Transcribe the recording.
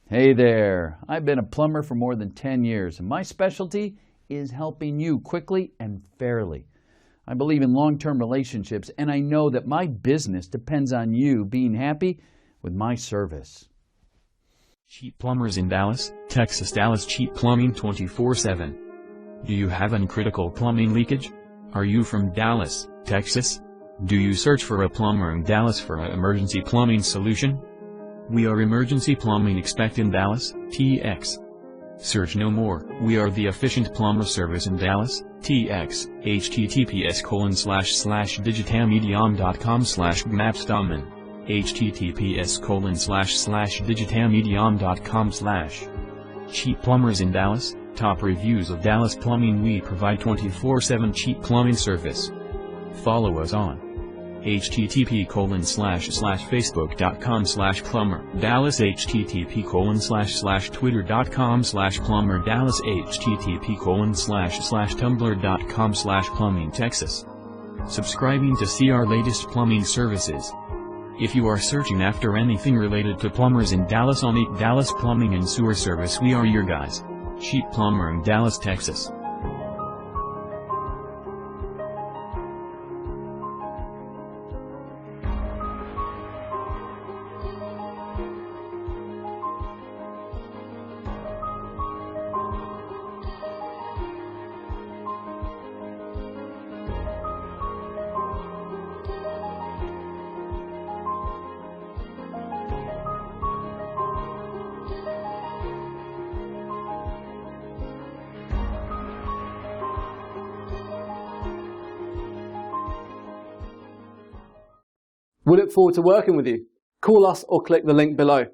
Hey there, I've been a plumber for more than 10 years, and my specialty is helping you quickly and fairly. I believe in long-term relationships, and I know that my business depends on you being happy with my service. Cheap Plumbers in Dallas, Texas. Dallas Cheap Plumbing 24/7. Do you have uncritical plumbing leakage? Are you from Dallas, Texas? Do you search for a plumber in Dallas for an emergency plumbing solution? We are Emergency Plumbing Expect in Dallas, TX. Search no more. We are the efficient plumber service in Dallas, TX. https://digitamedium.com/gnapsdomen. https://digitamedium.com/. Cheap Plumbers in Dallas, top reviews of Dallas Plumbing. We provide 24/7 cheap plumbing service. Follow us on http://facebook.com/plumber Dallas, http://twitter.com/plumber Dallas, http://tumblr.com/plumbing Texas. Subscribing to see our latest plumbing services. If you are searching after anything related to plumbers in Dallas on Dallas Plumbing and Sewer Service, we are your guys. Cheap Plumber in Dallas, Texas. We look forward to working with you. Call us or click the link below.